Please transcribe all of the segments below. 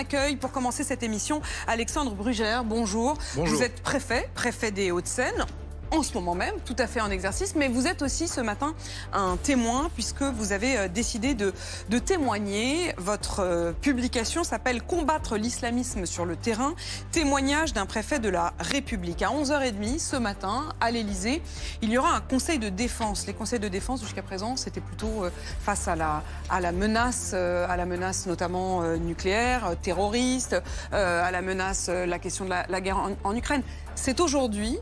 accueille pour commencer cette émission Alexandre Brugère. Bonjour. Bonjour. Vous êtes préfet des Hauts-de-Seine. En ce moment même, tout à fait en exercice, mais vous êtes aussi ce matin un témoin puisque vous avez décidé de témoigner. Votre publication s'appelle « Combattre l'islamisme sur le terrain », témoignage d'un préfet de la République. À 11h30 ce matin, à l'Élysée, il y aura un conseil de défense. Les conseils de défense jusqu'à présent, c'était plutôt face à la menace notamment nucléaire, terroriste, à la menace, la question de la guerre en Ukraine. C'est aujourd'hui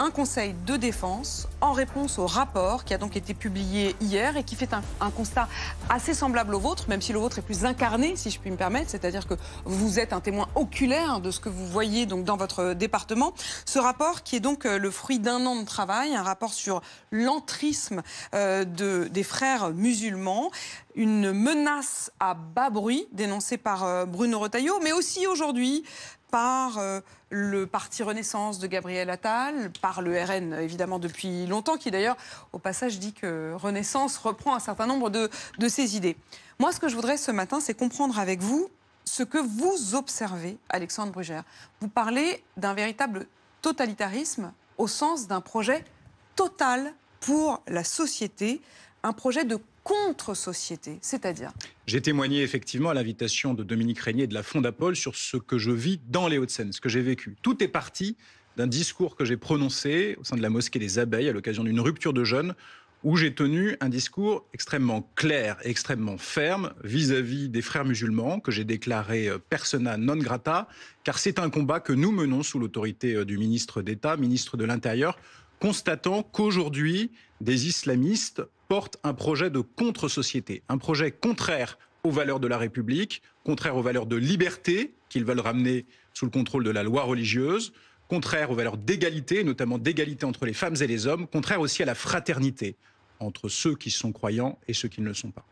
un conseil de défense en réponse au rapport qui a donc été publié hier et qui fait un constat assez semblable au vôtre, même si le vôtre est plus incarné, si je puis me permettre, c'est-à-dire que vous êtes un témoin oculaire de ce que vous voyez donc dans votre département. Ce rapport qui est donc le fruit d'un an de travail, un rapport sur l'entrisme des frères musulmans, une menace à bas bruit dénoncée par Bruno Retailleau, mais aussi aujourd'hui par le parti Renaissance de Gabriel Attal, par le RN évidemment depuis longtemps, qui d'ailleurs au passage dit que Renaissance reprend un certain nombre de ses idées. Moi ce que je voudrais ce matin, c'est comprendre avec vous ce que vous observez, Alexandre Brugère. Vous parlez d'un véritable totalitarisme au sens d'un projet total pour la société, un projet de contre-société, c'est-à-dire? J'ai témoigné effectivement à l'invitation de Dominique Régnier et de la Fondapol sur ce que je vis dans les Hauts-de-Seine, ce que j'ai vécu. Tout est parti d'un discours que j'ai prononcé au sein de la mosquée des Abeilles à l'occasion d'une rupture de jeûne, où j'ai tenu un discours extrêmement clair et extrêmement ferme vis-à-vis des frères musulmans, que j'ai déclaré persona non grata, car c'est un combat que nous menons sous l'autorité du ministre d'État, ministre de l'Intérieur, constatant qu'aujourd'hui, des islamistes portent un projet de contre-société, un projet contraire aux valeurs de la République, contraire aux valeurs de liberté qu'ils veulent ramener sous le contrôle de la loi religieuse, contraire aux valeurs d'égalité, notamment d'égalité entre les femmes et les hommes, contraire aussi à la fraternité entre ceux qui sont croyants et ceux qui ne le sont pas.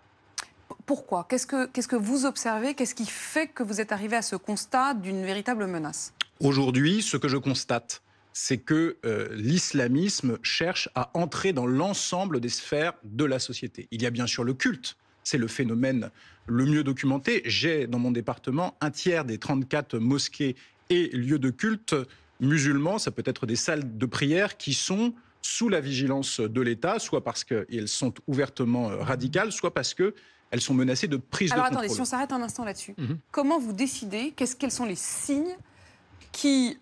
Pourquoi ? Qu'est-ce que vous observez ? Qu'est-ce qui fait que vous êtes arrivé à ce constat d'une véritable menace ? Aujourd'hui, ce que je constate, c'est que l'islamisme cherche à entrer dans l'ensemble des sphères de la société. Il y a bien sûr le culte, c'est le phénomène le mieux documenté. J'ai dans mon département un tiers des 34 mosquées et lieux de culte musulmans, ça peut être des salles de prière qui sont sous la vigilance de l'État, soit parce qu'elles sont ouvertement radicales, soit parce qu'elles sont menacées de prise de contrôle. Alors attendez, si on s'arrête un instant là-dessus, comment vous décidez, quels sont les signes qui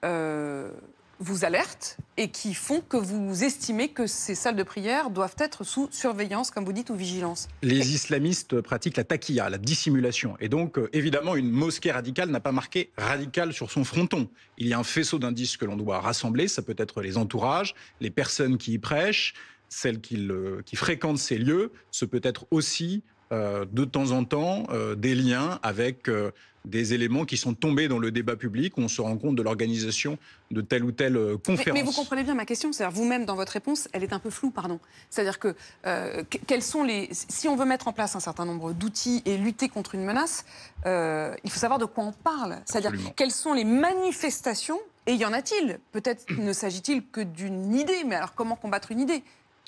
vous alertent et qui font que vous estimez que ces salles de prière doivent être sous surveillance, comme vous dites, ou vigilance? Les islamistes pratiquent la taqiya, la dissimulation. Et donc, évidemment, une mosquée radicale n'a pas marqué radical sur son fronton. Il y a un faisceau d'indices que l'on doit rassembler. Ça peut être les entourages, les personnes qui y prêchent, celles qui fréquentent ces lieux. Ce peut être aussi, de temps en temps, des liens avec des éléments qui sont tombés dans le débat public, où on se rend compte de l'organisation de telle ou telle conférence. Mais vous comprenez bien ma question, c'est-à-dire vous-même dans votre réponse, elle est un peu floue, pardon. C'est-à-dire que quels sont si on veut mettre en place un certain nombre d'outils et lutter contre une menace, il faut savoir de quoi on parle. C'est-à-dire quelles sont les manifestations, et y en a-t-il? Peut-être ne s'agit-il que d'une idée, mais alors comment combattre une idée?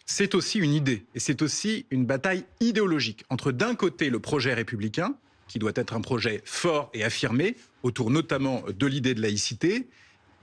C'est aussi une idée, et c'est aussi une bataille idéologique entre d'un côté le projet républicain, qui doit être un projet fort et affirmé, autour notamment de l'idée de laïcité,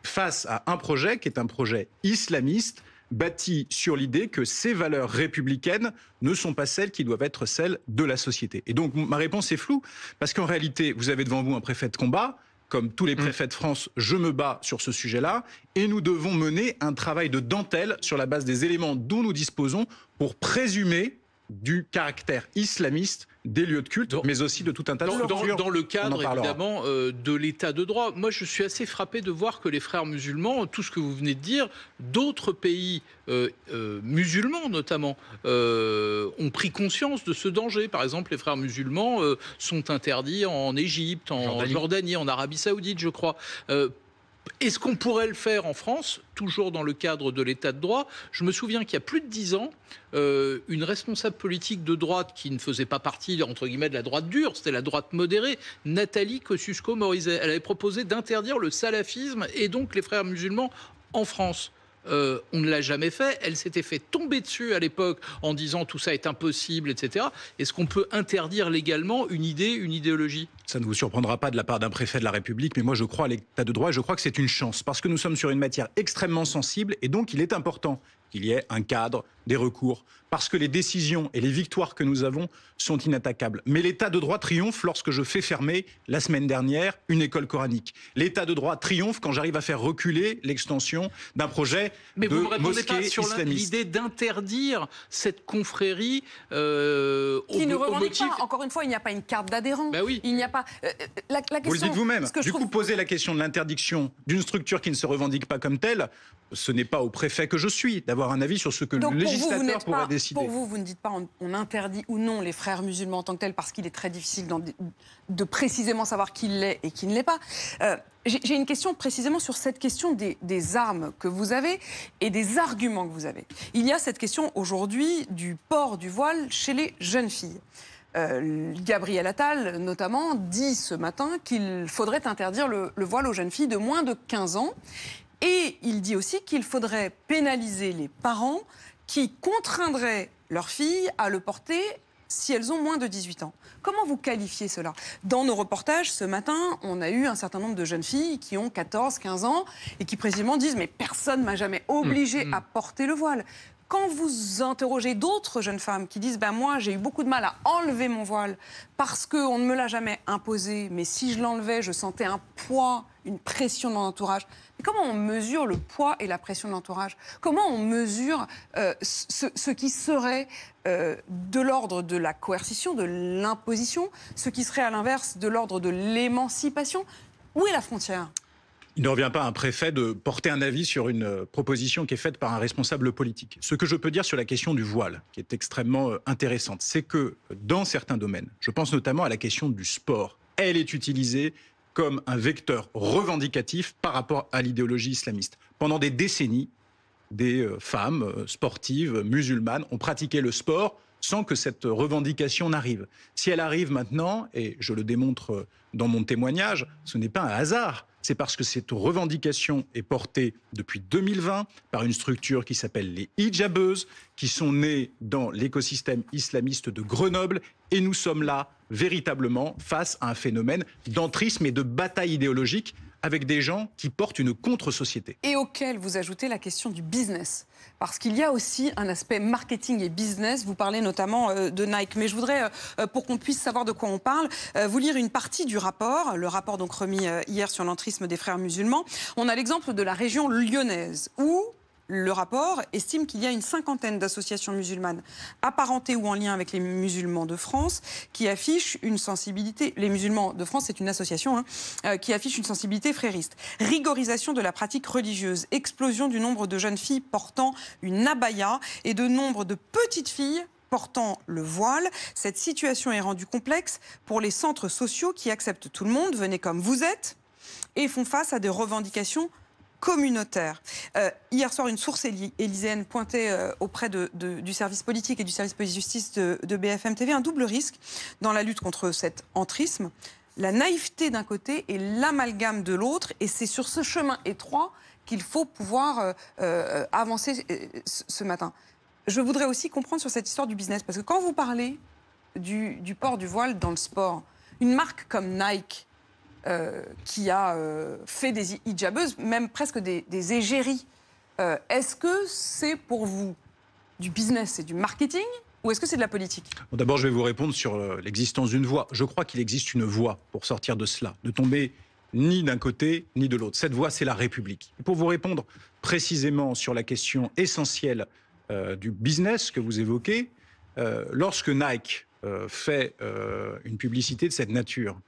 face à un projet qui est un projet islamiste, bâti sur l'idée que ces valeurs républicaines ne sont pas celles qui doivent être celles de la société. Et donc ma réponse est floue, parce qu'en réalité, vous avez devant vous un préfet de combat. Comme tous les préfets de France, je me bats sur ce sujet-là, et nous devons mener un travail de dentelle sur la base des éléments dont nous disposons pour présumer du caractère islamiste des lieux de culte, mais aussi de tout un tas de structures. Dans le cadre, évidemment, de l'état de droit. Moi, je suis assez frappé de voir que les frères musulmans, tout ce que vous venez de dire, d'autres pays musulmans notamment, ont pris conscience de ce danger. Par exemple, les frères musulmans sont interdits en Égypte, en Jordanie, en Arabie Saoudite, je crois. Est-ce qu'on pourrait le faire en France, toujours dans le cadre de l'état de droit? Je me souviens qu'il y a plus de 10 ans, une responsable politique de droite qui ne faisait pas partie, entre guillemets, de la droite dure, c'était la droite modérée, Nathalie Kosciusko-Morizet. Elle avait proposé d'interdire le salafisme et donc les frères musulmans en France. on ne l'a jamais fait. Elle s'était fait tomber dessus à l'époque en disant tout ça est impossible, etc. Est-ce qu'on peut interdire légalement une idée, une idéologie ? Ça ne vous surprendra pas de la part d'un préfet de la République, mais moi je crois à l'état de droit et je crois que c'est une chance, parce que nous sommes sur une matière extrêmement sensible et donc il est important qu'il y ait un cadre, des recours, parce que les décisions et les victoires que nous avons sont inattaquables. Mais l'état de droit triomphe lorsque je fais fermer, la semaine dernière, une école coranique. L'état de droit triomphe quand j'arrive à faire reculer l'extension d'un projet mais de vous me répondez mosquée pas sur islamiste. l'idée d'interdire cette confrérie qui ne revendique pas. Encore une fois, il n'y a pas une carte d'adhérent. Ben oui. Il n'y a pas. La question, vous le dites vous-même. Du coup, poser la question de l'interdiction d'une structure qui ne se revendique pas comme telle, ce n'est pas au préfet que je suis d'avoir un avis sur ce que donc le législateur pourrait décider. Pour vous, vous ne dites pas on interdit ou non les frères musulmans en tant que tels parce qu'il est très difficile de précisément savoir qui l'est et qui ne l'est pas. J'ai une question précisément sur cette question des armes que vous avez et des arguments que vous avez. Il y a cette question aujourd'hui du port du voile chez les jeunes filles. Gabriel Attal, notamment, dit ce matin qu'il faudrait interdire le voile aux jeunes filles de moins de 15 ans. Et il dit aussi qu'il faudrait pénaliser les parents qui contraindraient leurs filles à le porter si elles ont moins de 18 ans. Comment vous qualifiez cela ? Dans nos reportages, ce matin, on a eu un certain nombre de jeunes filles qui ont 14, 15 ans et qui précisément disent « mais personne ne m'a jamais obligée à porter le voile ». Quand vous interrogez d'autres jeunes femmes qui disent moi j'ai eu beaucoup de mal à enlever mon voile parce qu'on ne me l'a jamais imposé, mais si je l'enlevais, je sentais un poids, une pression de mon entourage. Mais comment on mesure le poids et la pression de l'entourage ? Comment on mesure ce qui serait de l'ordre de la coercition, de l'imposition, ce qui serait à l'inverse de l'ordre de l'émancipation ? Où est la frontière ? Il ne revient pas à un préfet de porter un avis sur une proposition qui est faite par un responsable politique. Ce que je peux dire sur la question du voile, qui est extrêmement intéressante, c'est que dans certains domaines, je pense notamment à la question du sport, elle est utilisée comme un vecteur revendicatif par rapport à l'idéologie islamiste. Pendant des décennies, des femmes sportives musulmanes ont pratiqué le sport sans que cette revendication n'arrive. Si elle arrive maintenant, et je le démontre dans mon témoignage, ce n'est pas un hasard. C'est parce que cette revendication est portée depuis 2020 par une structure qui s'appelle les hijabeuses, qui sont nées dans l'écosystème islamiste de Grenoble. Et nous sommes là, véritablement, face à un phénomène d'entrisme et de bataille idéologique avec des gens qui portent une contre-société. Et auquel vous ajoutez la question du business. Parce qu'il y a aussi un aspect marketing et business. Vous parlez notamment de Nike. Mais je voudrais, pour qu'on puisse savoir de quoi on parle, vous lire une partie du rapport. Le rapport donc remis hier sur l'entrisme des frères musulmans. On a l'exemple de la région lyonnaise où le rapport estime qu'il y a une 50aine d'associations musulmanes apparentées ou en lien avec les musulmans de France qui affichent une sensibilité. Les musulmans de France, c'est une association qui affiche une sensibilité frériste. Rigorisation de la pratique religieuse, explosion du nombre de jeunes filles portant une abaya et de nombre de petites filles portant le voile. Cette situation est rendue complexe pour les centres sociaux qui acceptent tout le monde, venez comme vous êtes, et font face à des revendications communautaire. Hier soir, une source élyséenne pointait auprès du service politique et du service police-justice de BFM TV un double risque dans la lutte contre cet entrisme. La naïveté d'un côté et l'amalgame de l'autre. Et c'est sur ce chemin étroit qu'il faut pouvoir avancer ce matin. Je voudrais aussi comprendre sur cette histoire du business. Parce que quand vous parlez du port du voile dans le sport, une marque comme Nike, qui a fait des hijabeuses, même presque des égéries. Est-ce que c'est pour vous du business et du marketing ou est-ce que c'est de la politique ? Bon, d'abord, je vais vous répondre sur l'existence d'une voie. Je crois qu'il existe une voie pour sortir de cela, ne tomber ni d'un côté ni de l'autre. Cette voie, c'est la République. Et pour vous répondre précisément sur la question essentielle du business que vous évoquez, lorsque Nike fait une publicité de cette nature,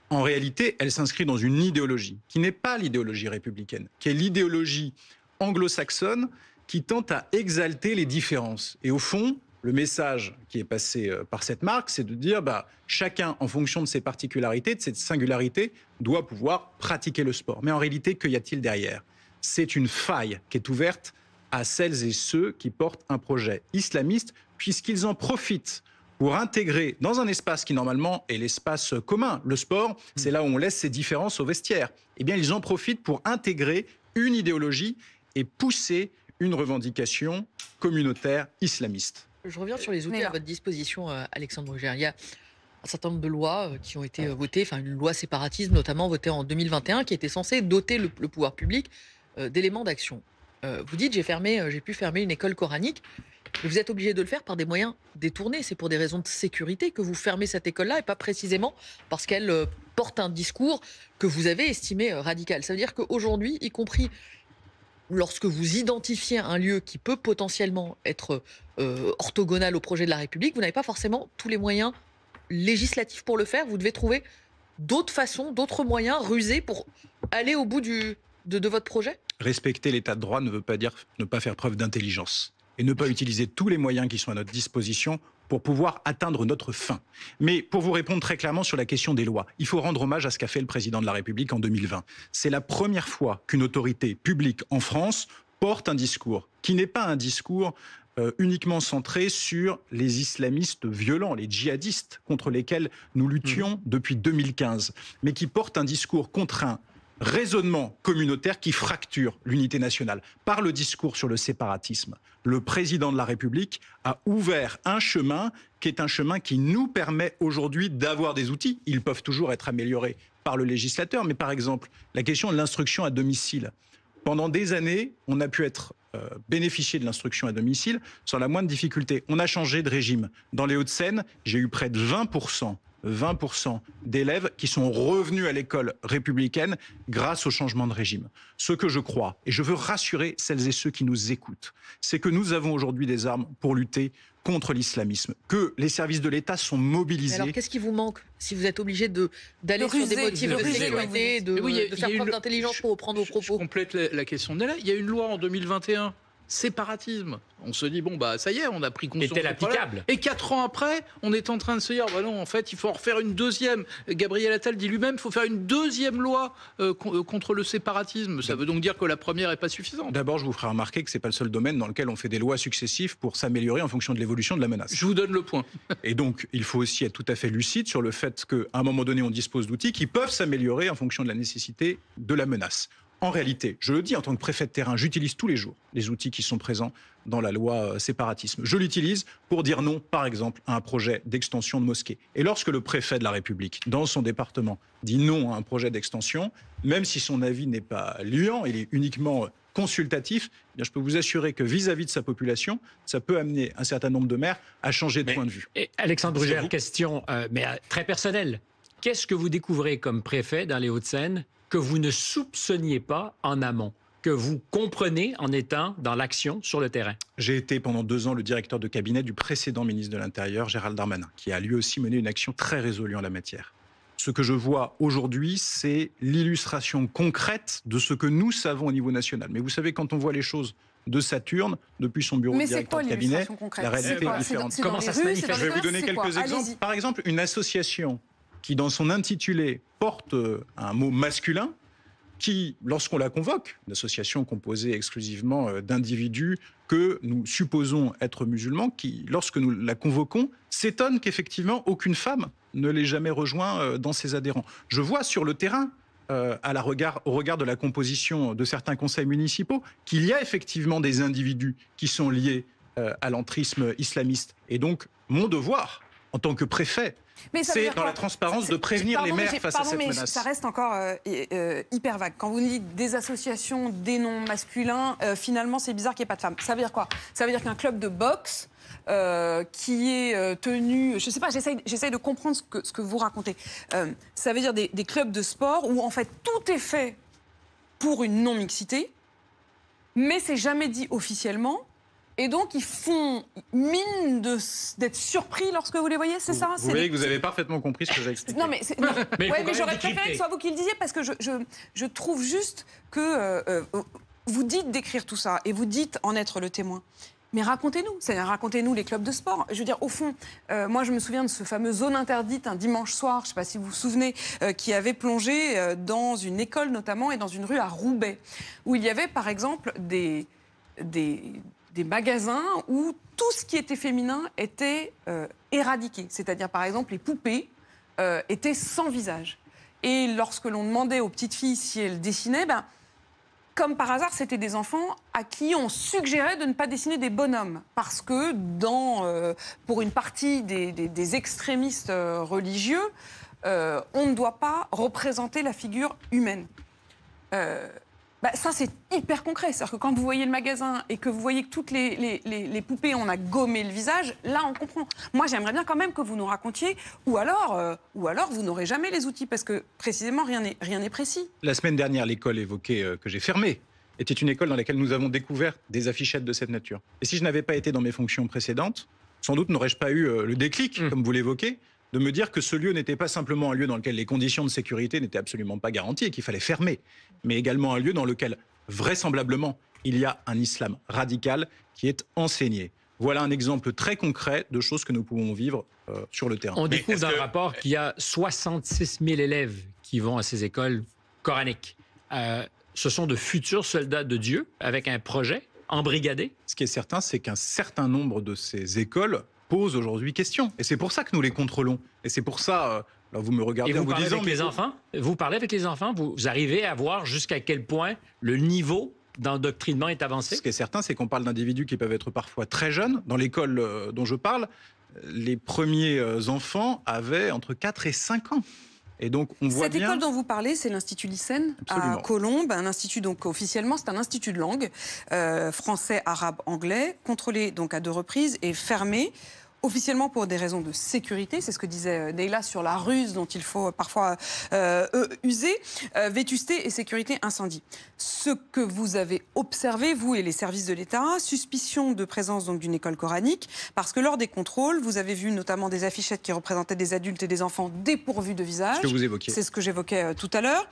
en réalité, elle s'inscrit dans une idéologie qui n'est pas l'idéologie républicaine, qui est l'idéologie anglo-saxonne qui tente à exalter les différences. Et au fond, le message qui est passé par cette marque, c'est de dire chacun, en fonction de ses particularités, de ses singularités, doit pouvoir pratiquer le sport. Mais en réalité, que y a-t-il derrière ? C'est une faille qui est ouverte à celles et ceux qui portent un projet islamiste, puisqu'ils en profitent pour intégrer dans un espace qui normalement est l'espace commun, le sport, c'est là où on laisse ces différences au vestiaire. Eh bien, ils en profitent pour intégrer une idéologie et pousser une revendication communautaire islamiste. Je reviens sur les outils à votre disposition, Alexandre Brugère. Il y a un certain nombre de lois qui ont été votées, enfin une loi séparatisme notamment votée en 2021 qui était censée doter le pouvoir public d'éléments d'action. Vous dites j'ai pu fermer une école coranique, mais vous êtes obligé de le faire par des moyens détournés. C'est pour des raisons de sécurité que vous fermez cette école-là et pas précisément parce qu'elle porte un discours que vous avez estimé radical. Ça veut dire qu'aujourd'hui, y compris lorsque vous identifiez un lieu qui peut potentiellement être orthogonal au projet de la République, vous n'avez pas forcément tous les moyens législatifs pour le faire. Vous devez trouver d'autres façons, d'autres moyens rusés pour aller au bout de votre projet. Respecter l'état de droit ne veut pas dire ne pas faire preuve d'intelligence et ne pas utiliser tous les moyens qui sont à notre disposition pour pouvoir atteindre notre fin. Mais pour vous répondre très clairement sur la question des lois, il faut rendre hommage à ce qu'a fait le président de la République en 2020. C'est la première fois qu'une autorité publique en France porte un discours qui n'est pas un discours uniquement centré sur les islamistes violents, les djihadistes contre lesquels nous luttions depuis 2015, mais qui porte un discours contre un raisonnement communautaire qui fracture l'unité nationale. Par le discours sur le séparatisme, le président de la République a ouvert un chemin qui est un chemin qui nous permet aujourd'hui d'avoir des outils. Ils peuvent toujours être améliorés par le législateur, mais par exemple, la question de l'instruction à domicile. Pendant des années, on a pu bénéficier de l'instruction à domicile sans la moindre difficulté. On a changé de régime. Dans les Hauts-de-Seine, j'ai eu près de 20% d'élèves qui sont revenus à l'école républicaine grâce au changement de régime. Ce que je crois, et je veux rassurer celles et ceux qui nous écoutent, c'est que nous avons aujourd'hui des armes pour lutter contre l'islamisme, que les services de l'État sont mobilisés. Alors qu'est-ce qui vous manque si vous êtes obligé d'aller sur des motifs de sécurité, de faire preuve d'intelligence pour reprendre vos propos? Je complète la question de Nella. Il y a une loi en 2021. Séparatisme. On se dit, bon, bah, ça y est, on a pris conscience. Est-elle applicable ? Et 4 ans après, on est en train de se dire, bah non, en fait, il faut en refaire une deuxième. Gabriel Attal dit lui-même, il faut faire une deuxième loi contre le séparatisme. Ça veut donc dire que la première n'est pas suffisante. D'abord, je vous ferai remarquer que ce n'est pas le seul domaine dans lequel on fait des lois successives pour s'améliorer en fonction de l'évolution de la menace. Je vous donne le point. Et donc, il faut aussi être tout à fait lucide sur le fait qu'à un moment donné, on dispose d'outils qui peuvent s'améliorer en fonction de la nécessité de la menace. En réalité, je le dis en tant que préfet de terrain, j'utilise tous les jours les outils qui sont présents dans la loi séparatisme. Je l'utilise pour dire non, par exemple, à un projet d'extension de mosquée. Et lorsque le préfet de la République, dans son département, dit non à un projet d'extension, même si son avis n'est pas liant, il est uniquement consultatif, eh bien, je peux vous assurer que vis-à-vis de sa population, ça peut amener un certain nombre de maires à changer de point de vue. Alexandre Brugère, question très personnelle. Qu'est-ce que vous découvrez comme préfet dans les Hauts-de-Seine que vous ne soupçonniez pas en amont, que vous comprenez en étant dans l'action sur le terrain? J'ai été pendant 2 ans le directeur de cabinet du précédent ministre de l'Intérieur, Gérald Darmanin, qui a lui aussi mené une action très résolue en la matière. Ce que je vois aujourd'hui, c'est l'illustration concrète de ce que nous savons au niveau national. Mais vous savez, quand on voit les choses de Saturne, depuis son bureau de directeur de cabinet, la réalité est différente. Comment ça se manifeste? Je vais vous donner quelques exemples. Par exemple, une association qui, dans son intitulé, porte un mot masculin, qui, lorsqu'on la convoque, une association composée exclusivement d'individus que nous supposons être musulmans, qui, lorsque nous la convoquons, s'étonne qu'effectivement aucune femme ne l'ait jamais rejoint dans ses adhérents. Je vois sur le terrain, au regard de la composition de certains conseils municipaux, qu'il y a effectivement des individus qui sont liés à l'entrisme islamiste. Et donc, mon devoir, en tant que préfet, c'est dans la transparence de prévenir les maires face à cette menace. Ça reste encore hyper vague. Quand vous dites des associations, des noms masculins, finalement c'est bizarre qu'il n'y ait pas de femmes. Ça veut dire quoi? Ça veut dire qu'un club de boxe qui est tenu... Je ne sais pas, j'essaye de comprendre ce que vous racontez. Ça veut dire des clubs de sport où en fait tout est fait pour une non-mixité, mais c'est jamais dit officiellement. Et donc, ils font mine d'être surpris lorsque vous les voyez, c'est ça? Vous voyez que vous avez parfaitement compris ce que j'ai expliqué. Non, mais j'aurais préféré que ce soit vous qui le disiez, parce que je trouve juste que vous dites d'écrire tout ça, et vous dites en être le témoin. Mais racontez-nous, c'est-à-dire racontez-nous les clubs de sport. Je veux dire, au fond, moi je me souviens de ce fameux zone interdite un dimanche soir, je ne sais pas si vous vous souvenez, qui avait plongé dans une école notamment et dans une rue à Roubaix, où il y avait par exemple des magasins où tout ce qui était féminin était éradiqué. C'est-à-dire, par exemple, les poupées étaient sans visage. Et lorsque l'on demandait aux petites filles si elles dessinaient, comme par hasard, c'était des enfants à qui on suggérait de ne pas dessiner des bonhommes. Parce que pour une partie des extrémistes religieux, on ne doit pas représenter la figure humaine. Ça, c'est hyper concret. C'est-à-dire que quand vous voyez le magasin et que vous voyez que toutes les poupées, on a gommé le visage, là, on comprend. Moi, j'aimerais bien quand même que vous nous racontiez, ou alors vous n'aurez jamais les outils, parce que précisément, rien n'est précis. La semaine dernière, l'école évoquée que j'ai fermée était une école dans laquelle nous avons découvert des affichettes de cette nature. Et si je n'avais pas été dans mes fonctions précédentes, sans doute n'aurais-je pas eu le déclic, comme vous l'évoquez, de me dire que ce lieu n'était pas simplement un lieu dans lequel les conditions de sécurité n'étaient absolument pas garanties et qu'il fallait fermer, mais également un lieu dans lequel, vraisemblablement, il y a un islam radical qui est enseigné. Voilà un exemple très concret de choses que nous pouvons vivre sur le terrain. On découvre dans le rapport qu'il y a 66 000 élèves qui vont à ces écoles coraniques. Ce sont de futurs soldats de Dieu avec un projet embrigadé. Ce qui est certain, c'est qu'un certain nombre de ces écoles posent aujourd'hui question. Et c'est pour ça que nous les contrôlons. Et c'est pour ça, alors vous me regardez en vous disant... Vous parlez avec les enfants, vous arrivez à voir jusqu'à quel point le niveau d'endoctrinement est avancé? Ce qui est certain, c'est qu'on parle d'individus qui peuvent être parfois très jeunes. Dans l'école dont je parle, les premiers enfants avaient entre 4 et 5 ans. Et donc, on voit Cette école dont vous parlez, c'est l'Institut Lycène à Colombes, un institut, donc officiellement, c'est un institut de langue, français, arabe, anglais, contrôlé donc à 2 reprises et fermé. Officiellement pour des raisons de sécurité, c'est ce que disait Neila sur la ruse dont il faut parfois user, vétusté et sécurité incendie. Ce que vous avez observé, vous et les services de l'État, suspicion de présence donc d'une école coranique, parce que lors des contrôles, vous avez vu notamment des affichettes qui représentaient des adultes et des enfants dépourvus de visage. Ce que vous évoquiez. C'est ce que j'évoquais tout à l'heure.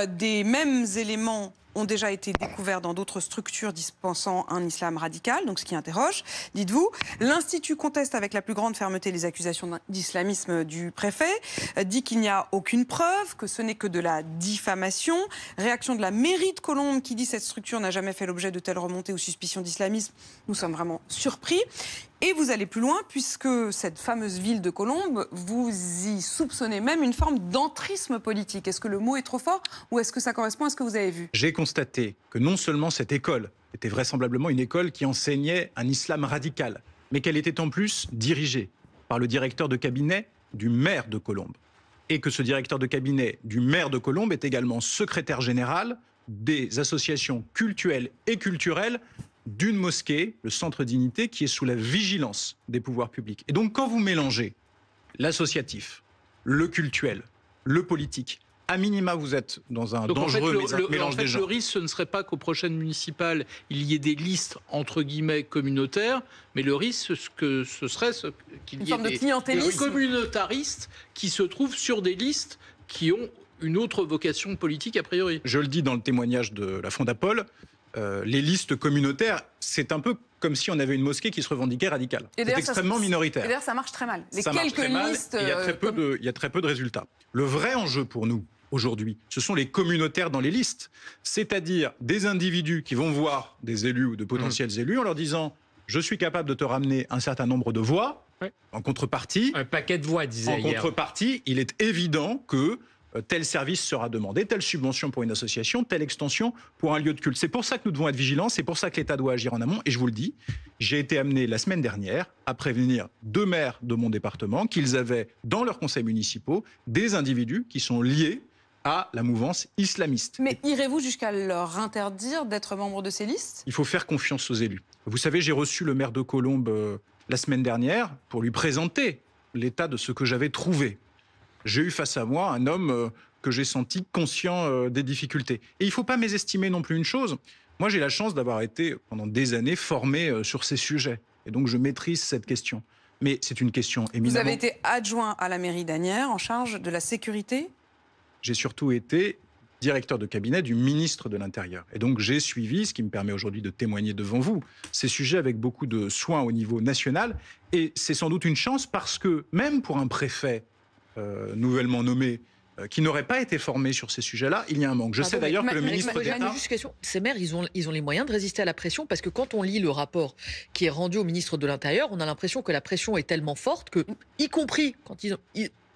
Des mêmes éléments ont déjà été découverts dans d'autres structures dispensant un islam radical, donc ce qui interroge, dites-vous. L'Institut conteste avec la plus grande fermeté les accusations d'islamisme du préfet, dit qu'il n'y a aucune preuve, que ce n'est que de la diffamation. Réaction de la mairie de Colombes qui dit cette structure n'a jamais fait l'objet de telles remontées ou suspicions d'islamisme. Nous sommes vraiment surpris. Et vous allez plus loin, puisque cette fameuse ville de Colombes, vous y soupçonnez même une forme d'entrisme politique. Est-ce que le mot est trop fort ou est-ce que ça correspond à ce que vous avez vu? J'ai constaté que non seulement cette école était vraisemblablement une école qui enseignait un islam radical, mais qu'elle était en plus dirigée par le directeur de cabinet du maire de Colombes. Et que ce directeur de cabinet du maire de Colombes est également secrétaire général des associations cultuelles et culturelles d'une mosquée, le Centre Dignité, qui est sous la vigilance des pouvoirs publics. Et donc, quand vous mélangez l'associatif, le cultuel, le politique, à minima, vous êtes dans un dangereux mélange des genres. Le risque, ce ne serait pas qu'aux prochaines municipales, il y ait des listes, entre guillemets, communautaires, mais le risque, ce serait qu'il y ait des communautaristes qui se trouvent sur des listes qui ont une autre vocation politique, a priori. Je le dis dans le témoignage de la Fondapol, les listes communautaires, c'est un peu comme si on avait une mosquée qui se revendiquait radicale. C'est extrêmement minoritaire. Et d'ailleurs, ça marche très mal. Il y a très peu de résultats. Le vrai enjeu pour nous, aujourd'hui, ce sont les communautaires dans les listes. C'est-à-dire des individus qui vont voir des élus ou de potentiels élus en leur disant « Je suis capable de te ramener un certain nombre de voix. Ouais. En contrepartie... » Un paquet de voix, disait hier. En contrepartie, il est évident que tel service sera demandé, telle subvention pour une association, telle extension pour un lieu de culte. C'est pour ça que nous devons être vigilants, c'est pour ça que l'État doit agir en amont. Et je vous le dis, j'ai été amené la semaine dernière à prévenir 2 maires de mon département qu'ils avaient dans leurs conseils municipaux des individus qui sont liés à la mouvance islamiste. Mais irez-vous jusqu'à leur interdire d'être membre de ces listes? Il faut faire confiance aux élus. Vous savez, j'ai reçu le maire de Colombes la semaine dernière pour lui présenter l'état de ce que j'avais trouvé. J'ai eu face à moi un homme que j'ai senti conscient des difficultés. Et il ne faut pas mésestimer non plus une chose. Moi, j'ai la chance d'avoir été pendant des années formé sur ces sujets. Et donc, je maîtrise cette question. Mais c'est une question éminemment... Vous avez été adjoint à la mairie d'Asnières en charge de la sécurité? J'ai surtout été directeur de cabinet du ministre de l'Intérieur. Et donc, j'ai suivi, ce qui me permet aujourd'hui de témoigner devant vous, ces sujets avec beaucoup de soin au niveau national. Et c'est sans doute une chance parce que, même pour un préfet nouvellement nommé, qui n'aurait pas été formé sur ces sujets-là, il y a un manque. Je sais d'ailleurs que le ministre d'État... Ces maires, ils ont les moyens de résister à la pression, parce que quand on lit le rapport qui est rendu au ministre de l'Intérieur, on a l'impression que la pression est tellement forte que, y compris quand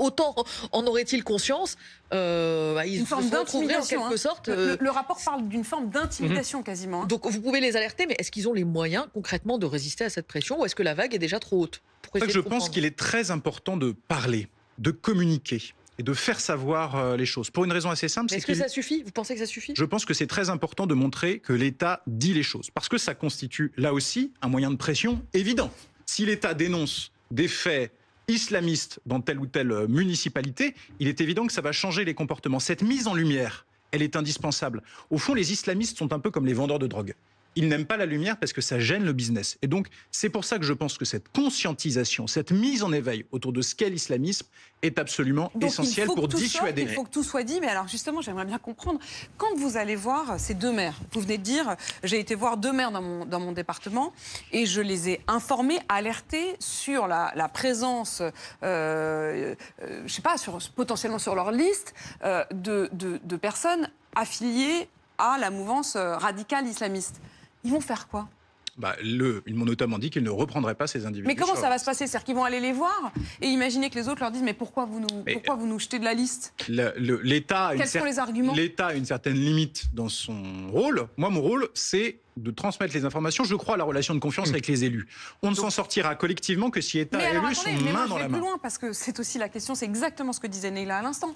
autant en aurait-il conscience, ils se retrouveraient en quelque sorte... Le rapport parle d'une forme d'intimidation quasiment. Donc vous pouvez les alerter, mais est-ce qu'ils ont les moyens concrètement de résister à cette pression, ou est-ce que la vague est déjà trop haute? Je pense qu'il est très important de parler, de communiquer et de faire savoir les choses. Pour une raison assez simple, est-ce que ça suffit? Vous pensez que ça suffit? Je pense que c'est très important de montrer que l'État dit les choses, parce que ça constitue là aussi un moyen de pression évident. Si l'État dénonce des faits islamistes dans telle ou telle municipalité, il est évident que ça va changer les comportements. Cette mise en lumière, elle est indispensable. Au fond, les islamistes sont un peu comme les vendeurs de drogue. Ils n'aiment pas la lumière parce que ça gêne le business. Et donc, c'est pour ça que je pense que cette conscientisation, cette mise en éveil autour de ce qu'est l'islamisme est absolument essentielle pour dissuader. Il faut que tout soit dit. Mais alors, justement, j'aimerais bien comprendre. Quand vous allez voir ces deux maires, vous venez de dire, j'ai été voir deux maires dans mon département et je les ai informés, alertés sur la présence, je sais pas, potentiellement sur leur liste, de personnes affiliées à la mouvance radicale islamiste. Ils vont faire quoi? Ils m'ont notamment dit qu'ils ne reprendraient pas ces individus. Mais comment ça va se passer? C'est-à-dire qu'ils vont aller les voir et imaginer que les autres leur disent mais pourquoi vous nous jetez de la liste? L'État Quels sont les arguments? L'État a une certaine limite dans son rôle. Moi, mon rôle, c'est de transmettre les informations. Je crois à la relation de confiance avec les élus. On ne s'en sortira collectivement que si État et élus sont main dans la main. Plus loin, parce que c'est aussi la question, c'est exactement ce que disait Neila à l'instant.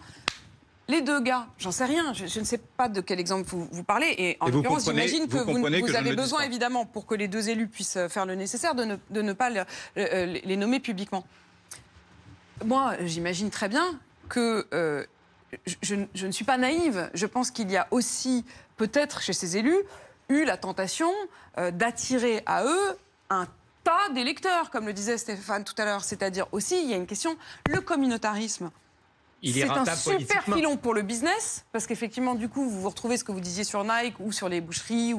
Les deux gars, j'en sais rien, je ne sais pas de quel exemple vous parlez. Et en l'occurrence, j'imagine que vous avez besoin, évidemment, pour que les deux élus puissent faire le nécessaire, de ne pas les nommer publiquement. Moi, j'imagine très bien que je ne suis pas naïve. Je pense qu'il y a aussi, peut-être chez ces élus, eu la tentation d'attirer à eux un tas d'électeurs, comme le disait Stéphane tout à l'heure. C'est-à-dire aussi, il y a une question, le communautarisme. C'est un super filon pour le business, parce qu'effectivement, du coup, vous retrouvez ce que vous disiez sur Nike ou sur les boucheries.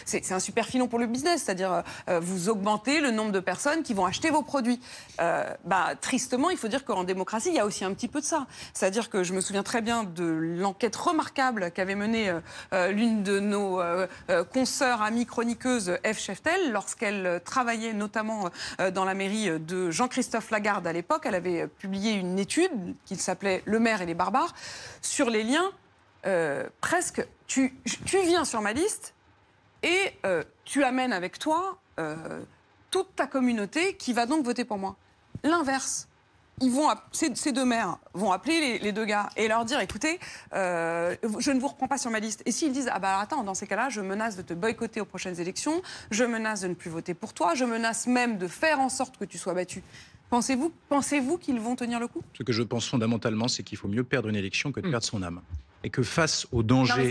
C'est un super filon pour le business, c'est-à-dire vous augmentez le nombre de personnes qui vont acheter vos produits. Tristement, il faut dire qu'en démocratie, il y a aussi un petit peu de ça. C'est-à-dire que je me souviens très bien de l'enquête remarquable qu'avait menée l'une de nos consoeurs, amies chroniqueuses, Ève Cheftel, lorsqu'elle travaillait notamment dans la mairie de Jean-Christophe Lagarde à l'époque. Elle avait publié une étude qui s'appelait Le maire et les barbares, sur les liens, presque, tu viens sur ma liste et tu amènes avec toi toute ta communauté qui va donc voter pour moi. L'inverse, ces deux maires vont appeler les deux gars et leur dire, écoutez, je ne vous reprends pas sur ma liste. Et s'ils disent, attends, dans ces cas-là, je menace de te boycotter aux prochaines élections, je menace de ne plus voter pour toi, je menace même de faire en sorte que tu sois battu. Pensez-vous qu'ils vont tenir le coup? Ce que je pense fondamentalement, c'est qu'il faut mieux perdre une élection que de perdre son âme. Et que face au danger...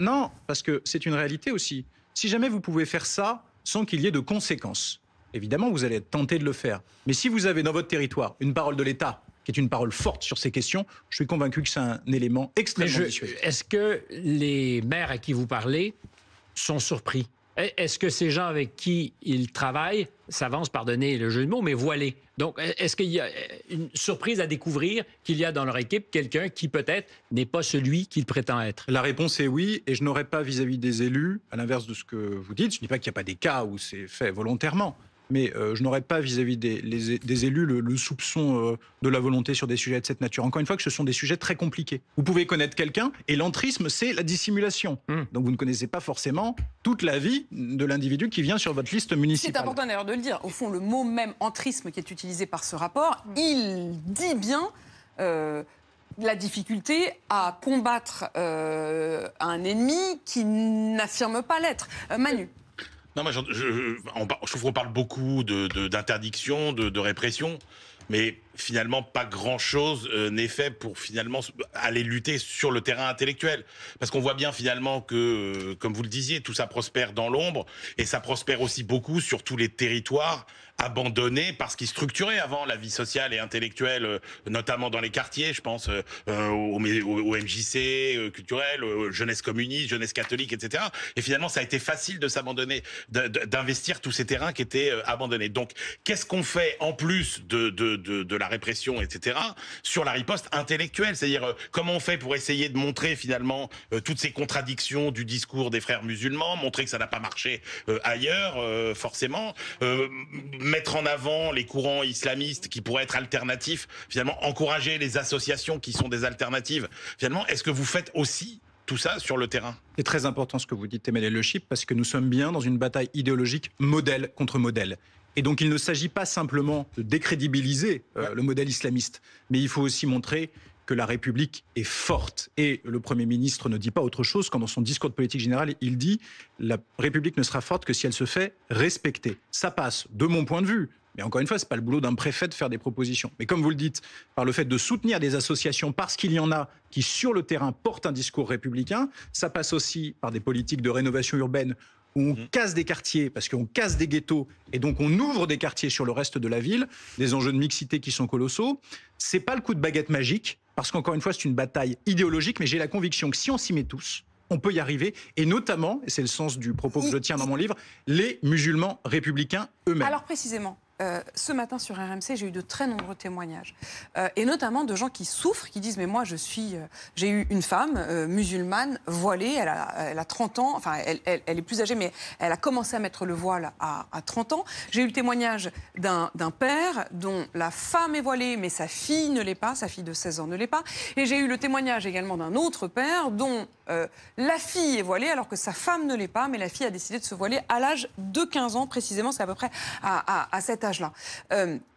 Non, parce que c'est une réalité aussi. Si jamais vous pouvez faire ça sans qu'il y ait de conséquences, évidemment, vous allez être tenté de le faire. Mais si vous avez dans votre territoire une parole de l'État qui est une parole forte sur ces questions, je suis convaincu que c'est un élément extrêmement dissuasif. Est-ce que les maires à qui vous parlez sont surpris? Est-ce que ces gens avec qui ils travaillent s'avancent, pardonnez le jeu de mots, mais voilés? Donc, est-ce qu'il y a une surprise à découvrir qu'il y a dans leur équipe quelqu'un qui, peut-être, n'est pas celui qu'il prétend être? La réponse est oui, et je n'aurais pas vis-à-vis des élus, à l'inverse de ce que vous dites, je ne dis pas qu'il n'y a pas des cas où c'est fait volontairement, mais je n'aurais pas vis-à-vis des élus le soupçon de la volonté sur des sujets de cette nature. Encore une fois, que ce sont des sujets très compliqués. Vous pouvez connaître quelqu'un, et l'entrisme, c'est la dissimulation. Donc vous ne connaissez pas forcément toute la vie de l'individu qui vient sur votre liste municipale. C'est important d'ailleurs de le dire. Au fond, le mot même entrisme qui est utilisé par ce rapport, il dit bien la difficulté à combattre un ennemi qui n'affirme pas l'être. Manu. Non, moi, je trouve qu'on parle beaucoup d'interdiction, de répression, mais finalement, pas grand-chose n'est fait pour finalement aller lutter sur le terrain intellectuel. Parce qu'on voit bien finalement que, comme vous le disiez, tout ça prospère dans l'ombre, et ça prospère aussi beaucoup sur tous les territoires abandonnés parce qu'ils structuraient avant la vie sociale et intellectuelle, notamment dans les quartiers, je pense au MJC culturel, jeunesse communiste, jeunesse catholique, etc. Et finalement, ça a été facile de s'abandonner, d'investir tous ces terrains qui étaient abandonnés. Donc, qu'est-ce qu'on fait en plus de la répression, etc., sur la riposte intellectuelle. C'est-à-dire comment on fait pour essayer de montrer finalement toutes ces contradictions du discours des frères musulmans, montrer que ça n'a pas marché ailleurs, forcément, mettre en avant les courants islamistes qui pourraient être alternatifs, finalement encourager les associations qui sont des alternatives. Finalement, est-ce que vous faites aussi tout ça sur le terrain? C'est très important ce que vous dites, Emmanuel Le Chypre, parce que nous sommes bien dans une bataille idéologique modèle contre modèle. Et donc il ne s'agit pas simplement de décrédibiliser le modèle islamiste, mais il faut aussi montrer que la République est forte. Et le Premier ministre ne dit pas autre chose quand dans son discours de politique générale, il dit « la République ne sera forte que si elle se fait respecter ». Ça passe, de mon point de vue, mais encore une fois, ce n'est pas le boulot d'un préfet de faire des propositions. Mais comme vous le dites, par le fait de soutenir des associations, parce qu'il y en a qui, sur le terrain, portent un discours républicain, ça passe aussi par des politiques de rénovation urbaine où on casse des quartiers, parce qu'on casse des ghettos, et donc on ouvre des quartiers sur le reste de la ville, des enjeux de mixité qui sont colossaux. C'est pas le coup de baguette magique, parce qu'encore une fois, c'est une bataille idéologique, mais j'ai la conviction que si on s'y met tous, on peut y arriver, et notamment, et c'est le sens du propos que je tiens dans mon livre, les musulmans républicains eux-mêmes. Alors précisément, ce matin sur RMC, j'ai eu de très nombreux témoignages, et notamment de gens qui souffrent, qui disent « mais moi, j'ai eu une femme musulmane voilée, elle a 30 ans, enfin elle est plus âgée, mais elle a commencé à mettre le voile à 30 ans. J'ai eu le témoignage d'un père dont la femme est voilée, mais sa fille ne l'est pas, sa fille de 16 ans ne l'est pas. Et j'ai eu le témoignage également d'un autre père dont la fille est voilée alors que sa femme ne l'est pas, mais la fille a décidé de se voiler à l'âge de 15 ans précisément, c'est à peu près à cet âge-là.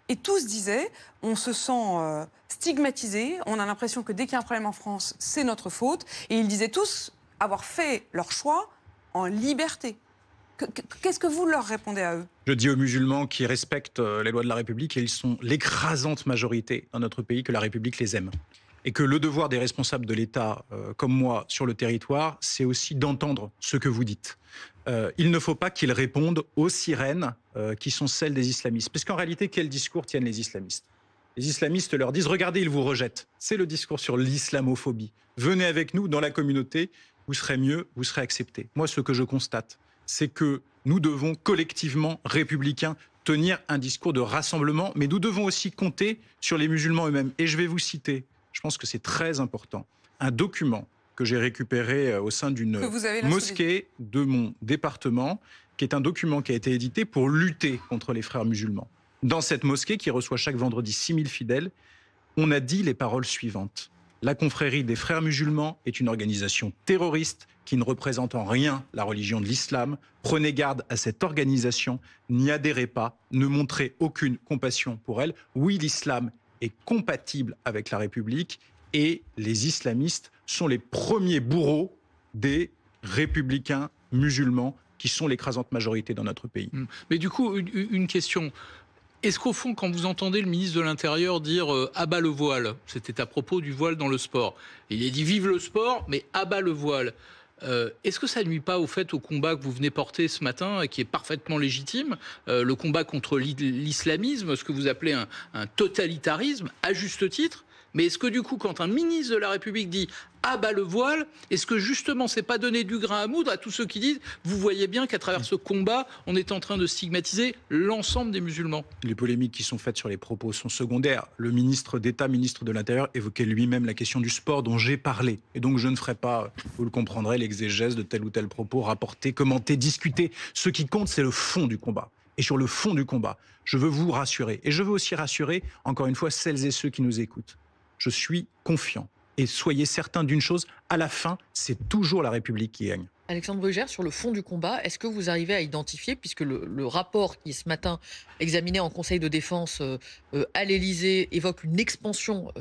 Et tous disaient, on se sent stigmatisé, on a l'impression que dès qu'il y a un problème en France, c'est notre faute. Et ils disaient tous avoir fait leur choix en liberté. Qu'est-ce que vous leur répondez à eux? Je dis aux musulmans qui respectent les lois de la République, et ils sont l'écrasante majorité dans notre pays, que la République les aime. Et que le devoir des responsables de l'État, comme moi, sur le territoire, c'est aussi d'entendre ce que vous dites. Il ne faut pas qu'ils répondent aux sirènes qui sont celles des islamistes. Parce qu'en réalité, quel discours tiennent les islamistes? Les islamistes leur disent « Regardez, ils vous rejettent ». C'est le discours sur l'islamophobie. Venez avec nous dans la communauté, vous serez mieux, vous serez acceptés. Moi, ce que je constate, c'est que nous devons collectivement, républicains, tenir un discours de rassemblement, mais nous devons aussi compter sur les musulmans eux-mêmes. Et je vais vous citer, je pense que c'est très important, un document que j'ai récupéré au sein d'une mosquée de mon département, qui est un document qui a été édité pour lutter contre les frères musulmans. Dans cette mosquée, qui reçoit chaque vendredi 6000 fidèles, on a dit les paroles suivantes. La confrérie des frères musulmans est une organisation terroriste qui ne représente en rien la religion de l'islam. Prenez garde à cette organisation, n'y adhérez pas, ne montrez aucune compassion pour elle. Oui, l'islam est compatible avec la République et les islamistes sont les premiers bourreaux des républicains musulmans qui sont l'écrasante majorité dans notre pays. Mais du coup, une question. Est-ce qu'au fond, quand vous entendez le ministre de l'Intérieur dire « abat le voile », c'était à propos du voile dans le sport, il a dit « vive le sport, mais abat le voile ». Est-ce que ça ne nuit pas au combat que vous venez porter ce matin, qui est parfaitement légitime, le combat contre l'islamisme, ce que vous appelez un totalitarisme, à juste titre? Mais est-ce que du coup, quand un ministre de la République dit « abat le voile », est-ce que justement, c'est pas donner du grain à moudre à tous ceux qui disent « vous voyez bien qu'à travers ce combat, on est en train de stigmatiser l'ensemble des musulmans ». Les polémiques qui sont faites sur les propos sont secondaires. Le ministre d'État, ministre de l'Intérieur, évoquait lui-même la question du sport dont j'ai parlé. Et donc je ne ferai pas, vous le comprendrez, l'exégèse de tel ou tel propos, rapporté, commenté, discuté. Ce qui compte, c'est le fond du combat. Et sur le fond du combat, je veux vous rassurer. Et je veux aussi rassurer, encore une fois, celles et ceux qui nous écoutent. Je suis confiant. Et soyez certains d'une chose, à la fin, c'est toujours la République qui gagne. Alexandre Brugère, sur le fond du combat, est-ce que vous arrivez à identifier, puisque le rapport qui est ce matin examiné en Conseil de défense à l'Élysée évoque une expansion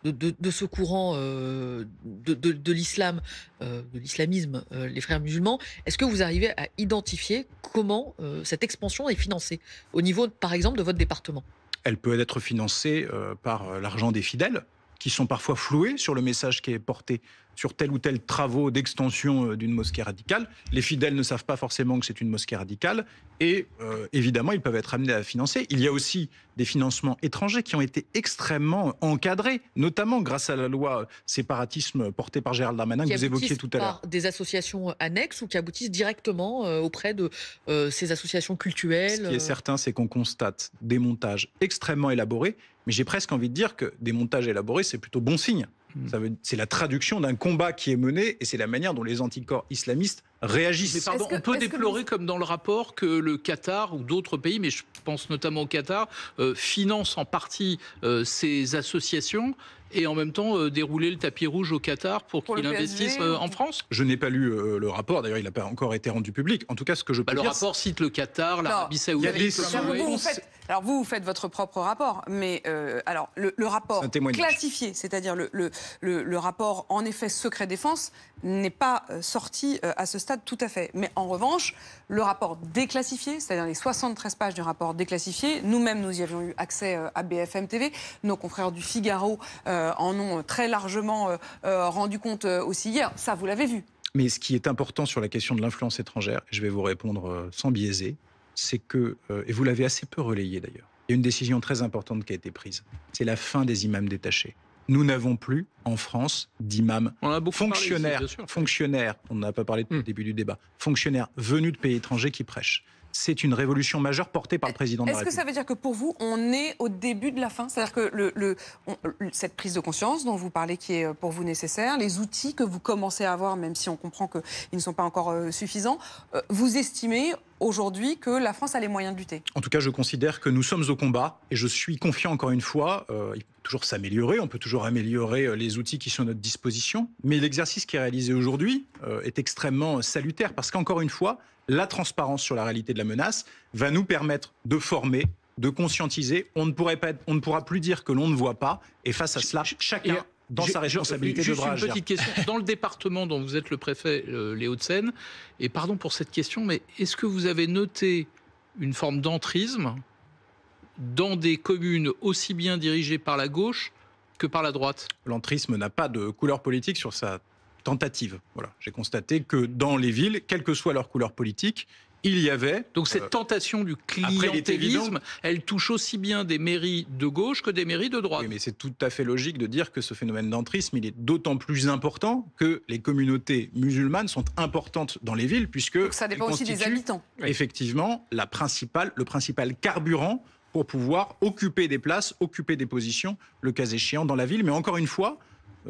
de ce courant de l'islam, de l'islamisme, les frères musulmans, est-ce que vous arrivez à identifier comment cette expansion est financée au niveau, par exemple, de votre département? Elle peut être financée par l'argent des fidèles, qui sont parfois floués sur le message qui est porté sur tel ou tel travaux d'extension d'une mosquée radicale. Les fidèles ne savent pas forcément que c'est une mosquée radicale et évidemment, ils peuvent être amenés à financer. Il y a aussi des financements étrangers qui ont été extrêmement encadrés, notamment grâce à la loi séparatisme portée par Gérald Darmanin que vous évoquiez tout à l'heure. Par des associations annexes ou qui aboutissent directement auprès de ces associations cultuelles. Ce qui est certain, c'est qu'on constate des montages extrêmement élaborés, mais j'ai presque envie de dire que des montages élaborés, c'est plutôt bon signe. C'est la traduction d'un combat qui est mené et c'est la manière dont les anticorps islamistes réagissent. Mais pardon, on peut déplorer, comme dans le rapport, que le Qatar ou d'autres pays, mais je pense notamment au Qatar, financent en partie ces associations et en même temps dérouler le tapis rouge au Qatar pour qu'il investisse en France. Je n'ai pas lu le rapport, d'ailleurs il n'a pas encore été rendu public. En tout cas, ce que je peux dire... Le rapport cite le Qatar, l'Arabie Saoudite... Alors vous faites votre propre rapport, mais alors le rapport classifié, c'est-à-dire le rapport en effet secret défense, n'est pas sorti à ce stade tout à fait. Mais en revanche, le rapport déclassifié, c'est-à-dire les 73 pages du rapport déclassifié, nous-mêmes nous y avions eu accès à BFM TV, nos confrères du Figaro en ont très largement rendu compte aussi hier, ça vous l'avez vu. Mais ce qui est important sur la question de l'influence étrangère, et je vais vous répondre sans biaiser, c'est que, et vous l'avez assez peu relayé d'ailleurs, il y a une décision très importante qui a été prise. C'est la fin des imams détachés. Nous n'avons plus en France d'imams fonctionnaires, on n'a pas parlé depuis le début du débat, fonctionnaires venus de pays étrangers qui prêchent. C'est une révolution majeure portée par le président de la République. Est-ce que ça veut dire que pour vous, on est au début de la fin? C'est-à-dire que cette prise de conscience dont vous parlez qui est pour vous nécessaire, les outils que vous commencez à avoir, même si on comprend qu'ils ne sont pas encore suffisants, vous estimez aujourd'hui que la France a les moyens de lutter? En tout cas, je considère que nous sommes au combat et je suis confiant encore une fois. Il peut toujours s'améliorer, on peut toujours améliorer les outils qui sont à notre disposition. Mais l'exercice qui est réalisé aujourd'hui est extrêmement salutaire parce qu'encore une fois, la transparence sur la réalité de la menace va nous permettre de former, de conscientiser. On ne pourra plus dire que l'on ne voit pas. Et face à cela, chacun, dans sa responsabilité, devra agir. Juste une petite question. Dans le département dont vous êtes le préfet, les Hauts-de-Seine, et pardon pour cette question, mais est-ce que vous avez noté une forme d'entrisme dans des communes aussi bien dirigées par la gauche que par la droite? L'entrisme n'a pas de couleur politique sur sa tentative. Voilà. J'ai constaté que dans les villes, quelle que soit leur couleur politique, il y avait... Donc cette tentation du clientélisme, elle touche aussi bien des mairies de gauche que des mairies de droite. Oui, mais c'est tout à fait logique de dire que ce phénomène d'entrisme, il est d'autant plus important que les communautés musulmanes sont importantes dans les villes, puisque... Donc ça dépend aussi des habitants. Effectivement, le principal carburant pour pouvoir occuper des places, occuper des positions, le cas échéant, dans la ville. Mais encore une fois,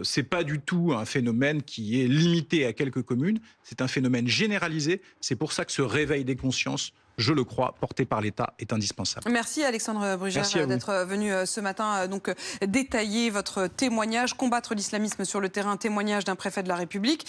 c'est pas du tout un phénomène qui est limité à quelques communes, c'est un phénomène généralisé. C'est pour ça que ce réveil des consciences, je le crois, porté par l'État, est indispensable. Merci Alexandre Brugère d'être venu ce matin détailler votre témoignage, combattre l'islamisme sur le terrain, témoignage d'un préfet de la République.